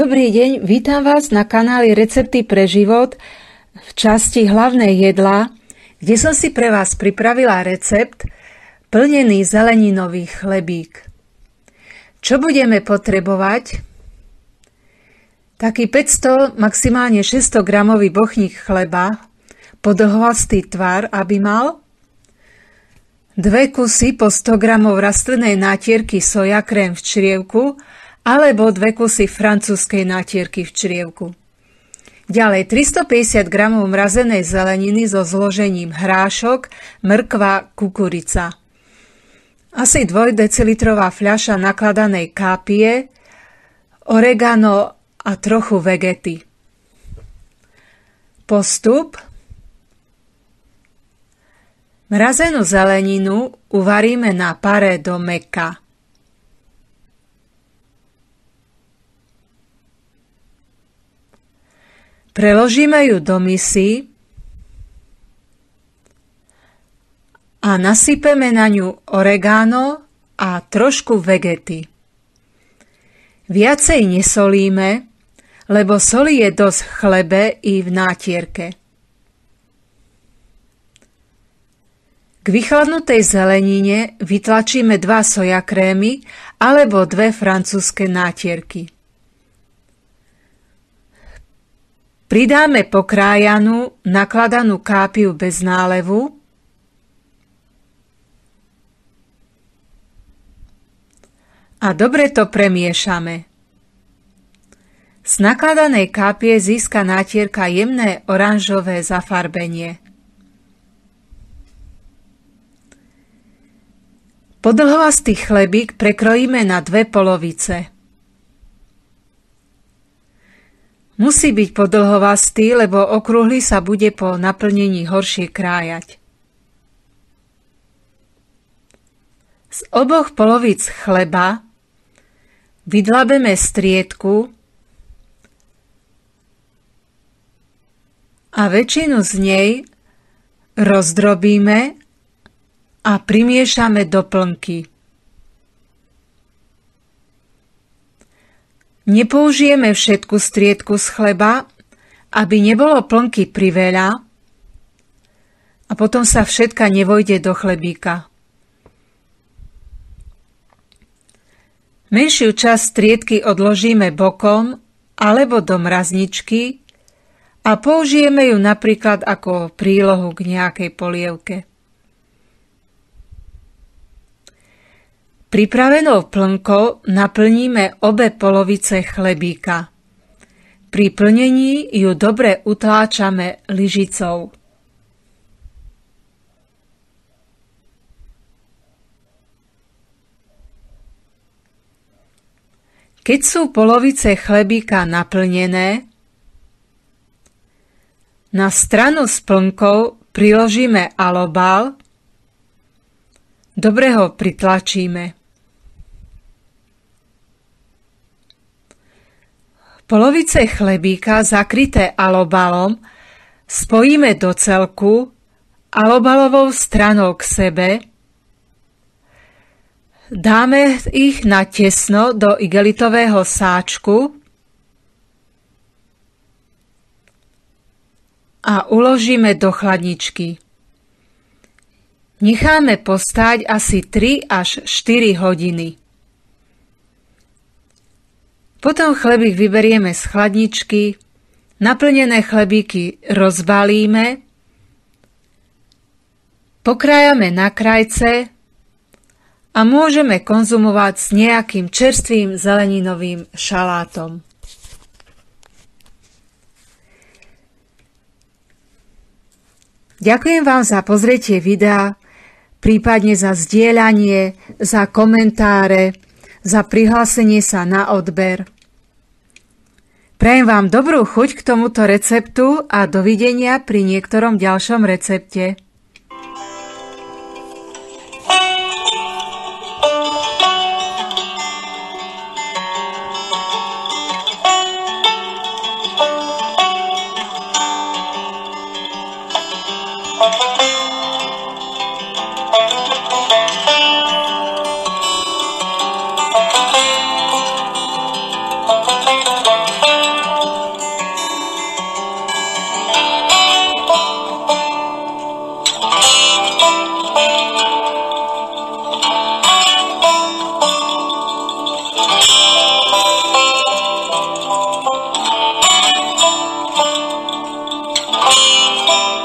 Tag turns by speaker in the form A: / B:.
A: Dobrý deň, vítam vás na kanáli Recepty pre život v časti Hlavné jedlá, kde som si pre vás pripravila recept plnený zeleninový chlebík. Čo budeme potrebovať? Taký 500, maximálne 600 gramový bochník chleba, podlhovastý tvar, aby mal, 2 kusy po 100 gramov rastlinnej nátierky sojakrém v črievku alebo 2 kusy francúzskej nátierky v črievku. Ďalej 350 gramov mrazenej zeleniny so zložením hrášok, mrkva, kukurica. Asi 2 decilitrová fľaša nakladanej kápie, oregano a trochu vegety. Postup. Mrazenú zeleninu uvaríme na pare do mäkka. Preložíme ju do misy a nasypeme na ňu oregano a trošku vegety. Viacej nesolíme, lebo soli je dosť v chlebe i v nátierke. K vychladnutej zelenine vytlačíme 2 sojakrémy alebo 2 francúzske nátierky. Pridáme pokrájanú, nakladanú kápiu bez nálevu a dobre to premiešame. Z nakladanej kápie získa nátierka jemné oranžové zafarbenie. Podlhovastý chlebík prekrojíme na 2 polovice. Musí byť podlhovastý, lebo okrúhly sa bude po naplnení horšie krájať. Z oboch polovic chleba vydlabeme striedku a väčšinu z nej rozdrobíme a primiešame do plnky. Nepoužijeme všetku striedku z chleba, aby nebolo plnky priveľa a potom sa všetka nevojde do chlebíka. Menšiu časť striedky odložíme bokom alebo do mrazničky a použijeme ju napríklad ako prílohu k nejakej polievke. Pripravenou plnkou naplníme obe polovice chlebíka. Pri plnení ju dobre utláčame lyžicou. Keď sú polovice chlebíka naplnené, na stranu s plnkou priložíme alobal, dobre ho pritlačíme. Polovice chlebíka zakryté alobalom spojíme do celku alobalovou stranou k sebe, dáme ich na tesno do igelitového sáčku a uložíme do chladničky. Necháme postáť asi 3 až 4 hodiny. Potom chlebík vyberieme z chladničky, naplnené chlebíky rozbalíme, pokrájame na krajce a môžeme konzumovať s nejakým čerstvým zeleninovým šalátom. Ďakujem vám za pozretie videa, prípadne za zdieľanie, za komentáre, za prihlásenie sa na odber. Prajem vám dobrú chuť k tomuto receptu a dovidenia pri niektorom ďalšom recepte.
B: Thank you.